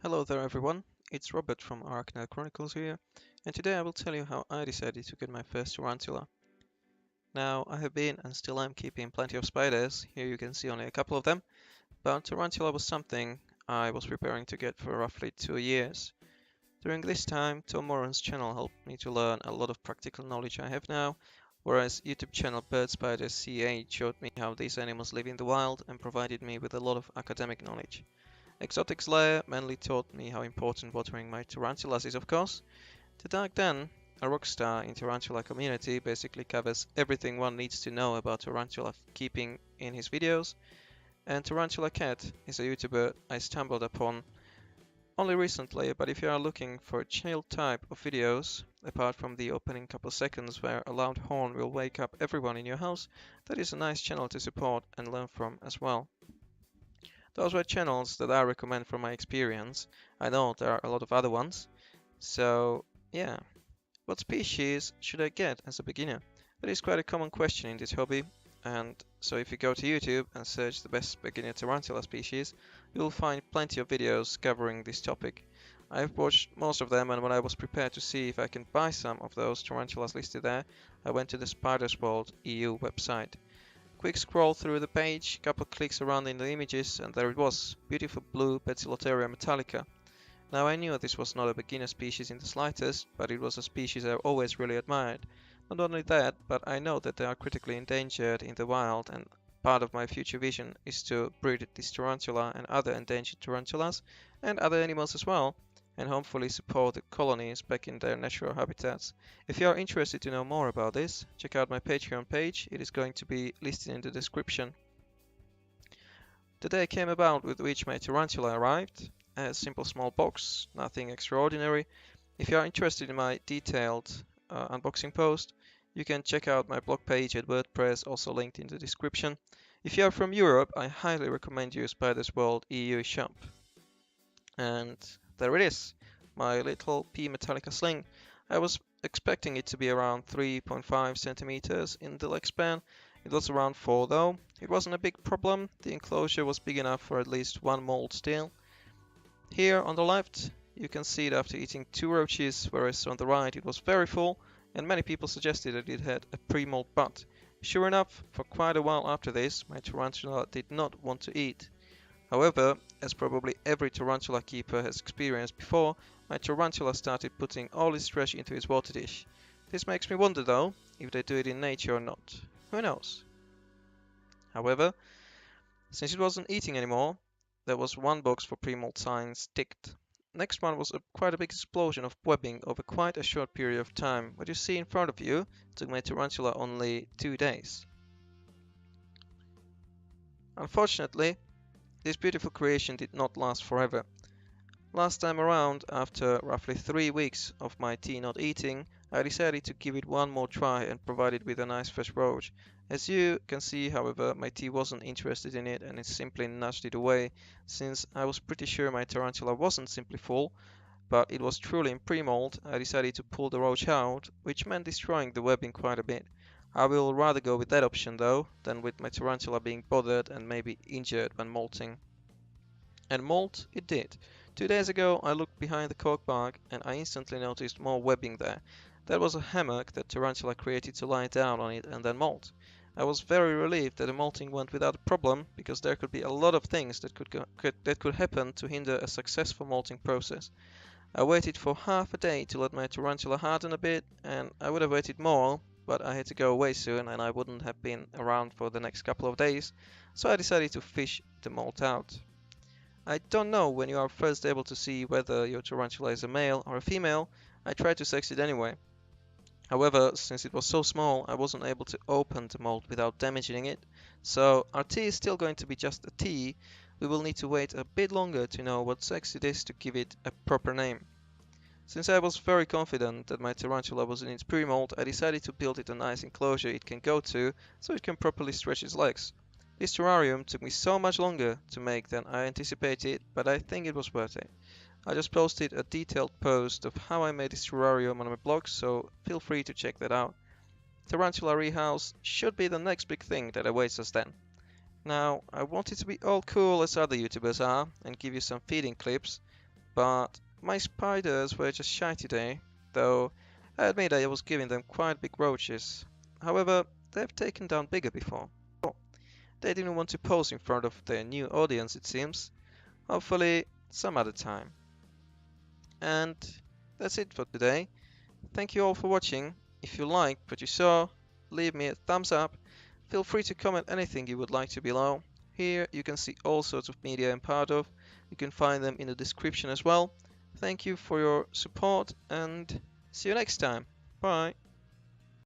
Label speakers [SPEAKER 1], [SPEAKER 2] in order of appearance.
[SPEAKER 1] Hello there everyone, it's Robert from Arachnid Chronicles here, and today I will tell you how I decided to get my first tarantula. Now, I have been and still am keeping plenty of spiders, here you can see only a couple of them, but tarantula was something I was preparing to get for roughly 2 years. During this time, Tom Moran's channel helped me to learn a lot of practical knowledge I have now, whereas YouTube channel birdspidersCH showed me how these animals live in the wild and provided me with a lot of academic knowledge. ExoticsLair mainly taught me how important watering my tarantulas is, of course. The Dark Dan, a rock star in tarantula community, basically covers everything one needs to know about tarantula keeping in his videos, and TarantulaKat is a YouTuber I stumbled upon only recently, but if you are looking for a chill type of videos, apart from the opening couple seconds where a loud horn will wake up everyone in your house, that is a nice channel to support and learn from as well. Those were channels that I recommend from my experience. I know there are a lot of other ones. So, yeah. What species should I get as a beginner? That is quite a common question in this hobby. And so if you go to YouTube and search the best beginner tarantula species, you will find plenty of videos covering this topic. I've watched most of them, and when I was prepared to see if I can buy some of those tarantulas listed there, I went to the Spiderworld EU website. Quick scroll through the page, couple clicks around in the images, and there it was, beautiful blue Basiloteria metallica. Now I knew this was not a beginner species in the slightest, but it was a species I always really admired. Not only that, but I know that they are critically endangered in the wild, and part of my future vision is to breed this tarantula and other endangered tarantulas, and other animals as well, and hopefully support the colonies back in their natural habitats. If you are interested to know more about this, check out my Patreon page, it is going to be listed in the description. The day came about with which my tarantula arrived, a simple small box, nothing extraordinary. If you are interested in my detailed unboxing post, you can check out my blog page at Wordpress, also linked in the description. If you are from Europe, I highly recommend you Spiderworld EU shop. And there it is, my little P Metallica sling. I was expecting it to be around 3.5 centimeters in the leg span. It was around 4 though. It wasn't a big problem, the enclosure was big enough for at least one mold still. Here on the left you can see it after eating 2 roaches, whereas on the right it was very full, and many people suggested that it had a pre-mold butt. Sure enough, for quite a while after this, my tarantula did not want to eat. However, as probably every tarantula keeper has experienced before, my tarantula started putting all its trash into its water dish. This makes me wonder though, if they do it in nature or not. Who knows? However, since it wasn't eating anymore, there was one box for pre-mold signs ticked. Next one was quite a big explosion of webbing over quite a short period of time. What you see in front of you took my tarantula only 2 days. Unfortunately, this beautiful creation did not last forever. Last time around, after roughly 3 weeks of my tea not eating, I decided to give it one more try and provide it with a nice fresh roach. As you can see, however, my tea wasn't interested in it and it simply nudged it away, since I was pretty sure my tarantula wasn't simply full, but it was truly in pre-mold. I decided to pull the roach out, which meant destroying the webbing quite a bit. I will rather go with that option though, than with my tarantula being bothered and maybe injured when molting. And molt it did. 2 days ago I looked behind the cork bark and I instantly noticed more webbing there. That was a hammock that tarantula created to lie down on it and then molt. I was very relieved that the molting went without a problem, because there could be a lot of things that could happen to hinder a successful molting process. I waited for half a day to let my tarantula harden a bit, and I would have waited more, but I had to go away soon and I wouldn't have been around for the next couple of days, so I decided to fish the molt out. I don't know when you are first able to see whether your tarantula is a male or a female. I tried to sex it anyway. However, since it was so small, I wasn't able to open the mold without damaging it, so our tea is still going to be just a tea. We will need to wait a bit longer to know what sex it is to give it a proper name. Since I was very confident that my tarantula was in its pre-mold, I decided to build it a nice enclosure it can go to, so it can properly stretch its legs. This terrarium took me so much longer to make than I anticipated, but I think it was worth it. I just posted a detailed post of how I made this terrarium on my blog, so feel free to check that out. Tarantula rehouse should be the next big thing that awaits us then. Now, I wanted to be all cool as other YouTubers are and give you some feeding clips, but my spiders were just shy today, though I admit I was giving them quite big roaches. However, they've taken down bigger before. They didn't want to pose in front of their new audience, it seems. Hopefully, some other time. And that's it for today. Thank you all for watching. If you liked what you saw, leave me a thumbs up. Feel free to comment anything you would like to below. Here you can see all sorts of media I'm part of. You can find them in the description as well. Thank you for your support and see you next time. Bye.